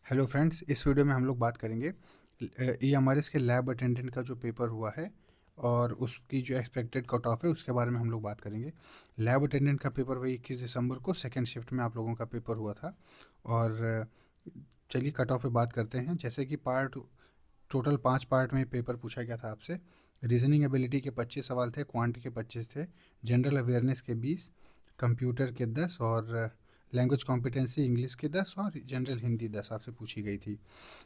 Hello friends, इस video में हम लोग बात करेंगे ईएमआरएस के लैब अटेंडेंट का जो पेपर हुआ है और उसकी जो एक्सपेक्टेड कट ऑफ है उसके बारे में हम लोग बात करेंगे। लैब अटेंडेंट का पेपर वही 21 दिसंबर को सेकंड शिफ्ट में आप लोगों का पेपर हुआ था। और चलिए कट ऑफ पे बात करते हैं। जैसे कि टोटल 5 पार्ट में पेपर पूछा गया था आपसे। रीजनिंग एबिलिटी के 25 सवाल थे, क्वांट के 25 थे, जनरल अवेयरनेस के 20, कंप्यूटर के 10 और लैंग्वेज कॉम्पिटेंसी इंग्लिश के 10 और जनरल हिंदी 10 आपसे पूछी गई थी।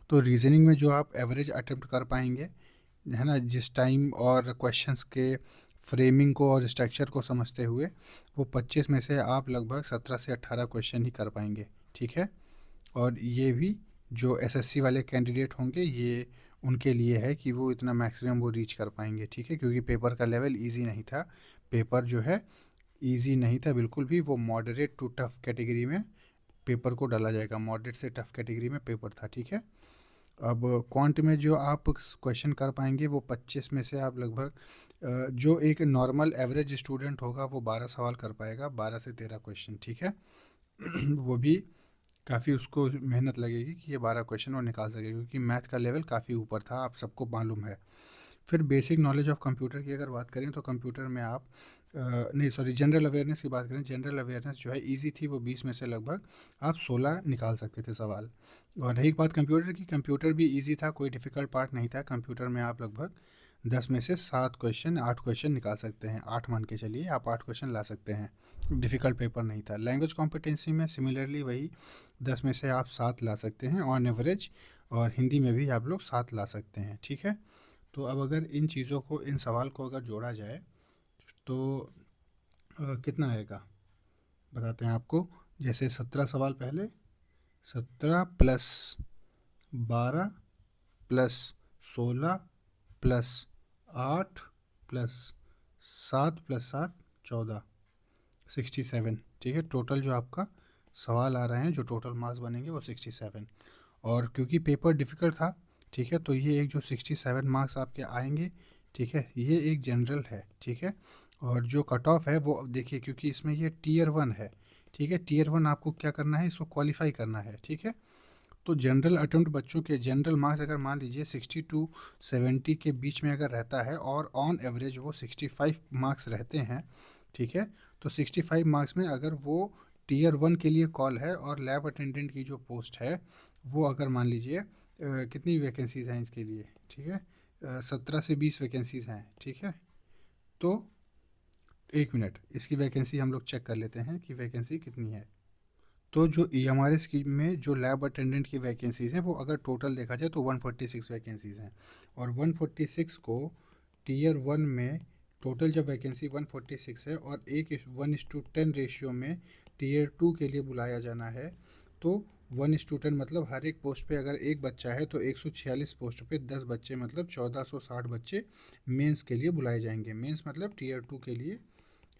तो रीजनिंग में जो आप एवरेज अटेम्प्ट कर पाएंगे, है ना, जिस टाइम और क्वेश्चंस के फ्रेमिंग को और स्ट्रक्चर को समझते हुए, वो 25 में से आप लगभग 17 से 18 क्वेश्चन ही कर पाएंगे। ठीक है। और ये भी जो एसएससी वाले कैंडिडेट होंगे, ये उनके लिए है कि वो इतना मैक्सिमम वो रीच कर पाएंगे। ठीक है, क्योंकि पेपर का लेवल इजी नहीं था। पेपर जो है इजी नहीं था बिल्कुल भी। वो मॉडरेट टू टफ कैटेगरी में पेपर को डाला जाएगा। मॉडरेट से टफ कैटेगरी में पेपर था। ठीक है। अब क्वांट में जो आप क्वेश्चन कर पाएंगे वो 25 में से आप लगभग जो एक नॉर्मल एवरेज स्टूडेंट होगा वो 12 सवाल कर पाएगा, 12 से 13 क्वेश्चन। ठीक है। वो भी काफ़ी उसको मेहनत लगेगी कि ये 12 क्वेश्चन और निकाल सके, क्योंकि मैथ का लेवल काफ़ी ऊपर था, आप सबको मालूम है। फिर बेसिक नॉलेज ऑफ कंप्यूटर की अगर बात करें तो कंप्यूटर में आप नहीं सॉरी जनरल अवेयरनेस की बात करें। जनरल अवेयरनेस जो है इजी थी, वो 20 में से लगभग आप 16 निकाल सकते थे सवाल। और रही बात कंप्यूटर की, कंप्यूटर भी इजी था, कोई डिफ़िकल्ट पार्ट नहीं था। कंप्यूटर में आप लगभग 10 में से 7 क्वेश्चन 8 क्वेश्चन निकाल सकते हैं। 8 मान के चलिए, आप 8 क्वेश्चन ला सकते हैं। डिफ़िकल्ट पेपर नहीं था। लैंग्वेज कॉम्पिटेंसी में सिमिलरली वही 10 में से आप 7 ला सकते हैं ऑन एवरेज। और हिंदी में भी आप लोग 7 ला सकते हैं। ठीक है। तो अब अगर इन चीज़ों को, इन सवाल को अगर जोड़ा जाए तो कितना आएगा बताते हैं आपको। जैसे 17 सवाल पहले, 17 plus 12 plus 16 plus 8 plus 7 plus 7 14, 67। ठीक है। टोटल जो आपका सवाल आ रहे हैं, जो टोटल मार्क्स बनेंगे वो 67। और क्योंकि पेपर डिफ़िकल्ट था, ठीक है, तो ये एक जो 67 मार्क्स आपके आएंगे, ठीक है, ये एक जनरल है। ठीक है। और जो कट ऑफ है वो देखिए, क्योंकि इसमें ये टीयर 1 है। ठीक है। टीयर 1 आपको क्या करना है, इसको क्वालिफाई करना है। ठीक है। तो जनरल अटेम्प्ट बच्चों के जनरल मार्क्स अगर मान लीजिए 60 टू 70 के बीच में अगर रहता है और ऑन एवरेज वो 65 मार्क्स रहते हैं। ठीक है। तो 65 मार्क्स में अगर वो टीयर 1 के लिए कॉल है और लैब अटेंडेंट की जो पोस्ट है वो अगर मान लीजिए कितनी वैकेंसीज़ हैं इसके लिए। ठीक है। 17 से 20 वैकेंसीज़ हैं। ठीक है। तो एक मिनट, इसकी वैकेंसी हम लोग चेक कर लेते हैं कि वैकेंसी कितनी है। तो जो ईएमआरएस की में जो लैब अटेंडेंट की वैकेंसीज़ हैं वो अगर टोटल देखा जाए तो 146 वैकेंसीज़ हैं। और 146 को टीयर 1 में टोटल जब वैकेंसी 146 है और 1:10 रेशियो में टीयर 2 के लिए बुलाया जाना है, तो 1:10 मतलब हर एक पोस्ट पे अगर एक बच्चा है तो 146 पोस्ट पे 10 बच्चे, मतलब 1460 बच्चे मेंस के लिए बुलाए जाएंगे। मेंस मतलब टीयर 2 के लिए,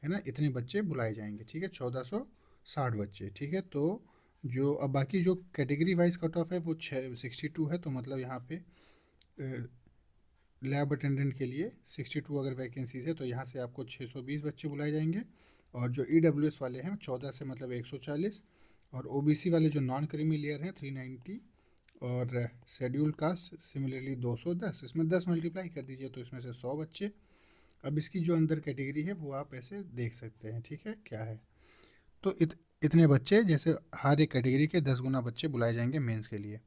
है ना, इतने बच्चे बुलाए जाएंगे। ठीक है। 1460 बच्चे। ठीक है। तो जो अब बाकी जो कैटेगरी वाइज कट ऑफ है वो 62 है। तो मतलब यहाँ पे लैब अटेंडेंट के लिए 62 अगर वैकेंसीज है तो यहाँ से आपको 620 बच्चे बुलाए जाएंगे। और जो ईडब्ल्यूएस वाले हैं 14 से मतलब 140। और ओबीसी वाले जो नॉन क्रीमी लेयर हैं 390। और शेड्यूल कास्ट सिमिलरली 210। इसमें 10 मल्टीप्लाई कर दीजिए तो इसमें से 100 बच्चे। अब इसकी जो अंदर कैटेगरी है वो आप ऐसे देख सकते हैं। ठीक है, क्या है। तो इतने बच्चे, जैसे हर एक कैटेगरी के 10 गुना बच्चे बुलाए जाएंगे मेंस के लिए।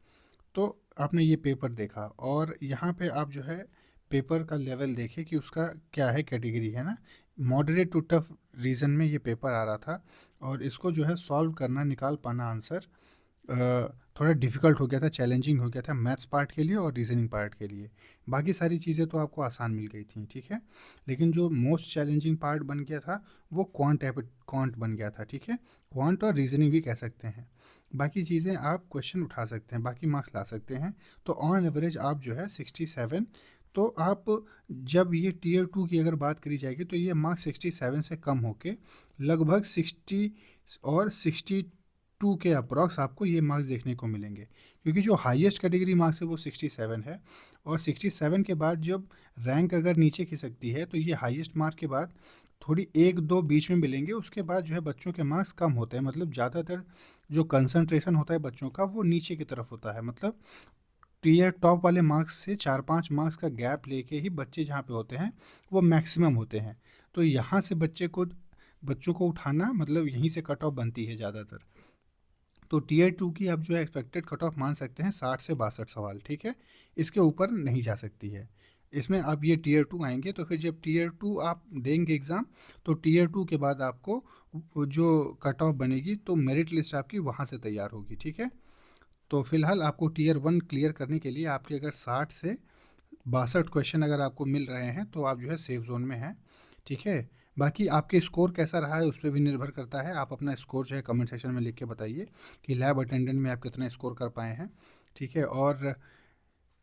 तो आपने ये पेपर देखा और यहाँ पे आप जो है पेपर का लेवल देखे कि उसका क्या है, कैटेगरी है ना। मॉडरेट टू टफ रीजन में ये पेपर आ रहा था। और इसको जो है सॉल्व करना, निकाल पाना आंसर थोड़ा डिफ़िकल्ट हो गया था, चैलेंजिंग हो गया था मैथ्स पार्ट के लिए और रीजनिंग पार्ट के लिए। बाकी सारी चीज़ें तो आपको आसान मिल गई थी। ठीक है। लेकिन जो मोस्ट चैलेंजिंग पार्ट बन गया था वो क्वांट बन गया था। ठीक है। क्वांट और रीजनिंग भी कह सकते हैं। बाकी चीज़ें आप क्वेश्चन उठा सकते हैं, बाकी मार्क्स ला सकते हैं। तो ऑन एवरेज आप जो है 67। तो आप जब ये टीयर 2 की अगर बात करी जाएगी तो ये मार्क्स 67 से कम होके लगभग 60 और 62 के अप्रॉक्स आपको ये मार्क्स देखने को मिलेंगे। क्योंकि जो हाईएस्ट कैटेगरी मार्क्स है वो 67 है। और 67 के बाद जब रैंक अगर नीचे खिसकती है तो ये हाईएस्ट मार्क के बाद थोड़ी 1-2 बीच में मिलेंगे, उसके बाद जो है बच्चों के मार्क्स कम होते हैं। मतलब ज़्यादातर जो कंसंट्रेशन होता है बच्चों का वो नीचे की तरफ होता है। मतलब टीयर टॉप वाले मार्क्स से 4-5 मार्क्स का गैप लेके ही बच्चे जहाँ पे होते हैं वो मैक्सिमम होते हैं। तो यहाँ से बच्चों को उठाना मतलब यहीं से कट ऑफ बनती है ज़्यादातर। तो टीयर 2 की आप जो है एक्सपेक्टेड कट ऑफ मान सकते हैं 60 से 62 सवाल, ठीक है। इसके ऊपर नहीं जा सकती है। इसमें अब ये टीयर 2 आएंगे, तो फिर जब टीयर 2 आप देंगे एग्ज़ाम, तो टीयर 2 के बाद आपको जो कट ऑफ बनेगी तो मेरिट लिस्ट आपकी वहाँ से तैयार होगी, ठीक है। तो फिलहाल आपको टीयर 1 क्लियर करने के लिए आपके अगर 60 से 62 क्वेश्चन अगर आपको मिल रहे हैं तो आप जो है सेफ जोन में हैं, ठीक है। बाकी आपके स्कोर कैसा रहा है उस पर भी निर्भर करता है। आप अपना स्कोर जो है कमेंट सेक्शन में लिख के बताइए कि लैब अटेंडेंट में आप कितना स्कोर कर पाए हैं, ठीक है। और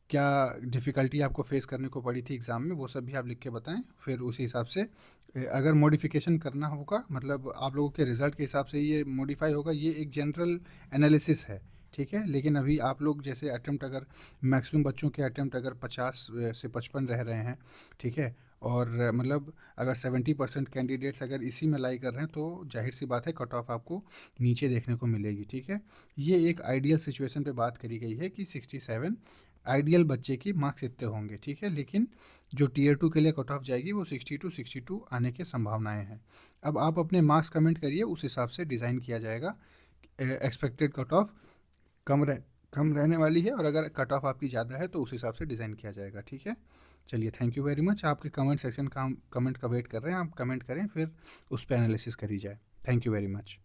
क्या डिफ़िकल्टी आपको फेस करने को पड़ी थी एग्ज़ाम में, वो सब भी आप लिख के बताएं। फिर उसी हिसाब से अगर मॉडिफिकेशन करना होगा, मतलब आप लोगों के रिज़ल्ट के हिसाब से ये मॉडिफाई होगा। ये एक जनरल एनालिसिस है, ठीक है। लेकिन अभी आप लोग जैसे अटेम्प्ट अगर मैक्सिमम बच्चों के अटेम्प्ट अगर 50 से 55 रह रहे हैं, ठीक है। और मतलब अगर 70% कैंडिडेट्स अगर इसी में लाई कर रहे हैं तो जाहिर सी बात है कट ऑफ आपको नीचे देखने को मिलेगी, ठीक है। ये एक आइडियल सिचुएशन पे बात करी गई है कि 67 आइडियल बच्चे की मार्क्स इतने होंगे, ठीक है। लेकिन जो टीयर 2 के लिए कट ऑफ जाएगी वो 62 आने की संभावनाएं हैं। अब आप अपने मार्क्स कमेंट करिए, उस हिसाब से डिज़ाइन किया जाएगा। एक्सपेक्टेड कट ऑफ कम रह कम रहने वाली है, और अगर कट ऑफ आपकी ज़्यादा है तो उस हिसाब से डिज़ाइन किया जाएगा, ठीक है। चलिए, थैंक यू वेरी मच। आपके कमेंट सेक्शन का हम कमेंट का वेट कर रहे हैं, आप कमेंट करें फिर उस पर एनालिसिस करी जाए। Thank you very much.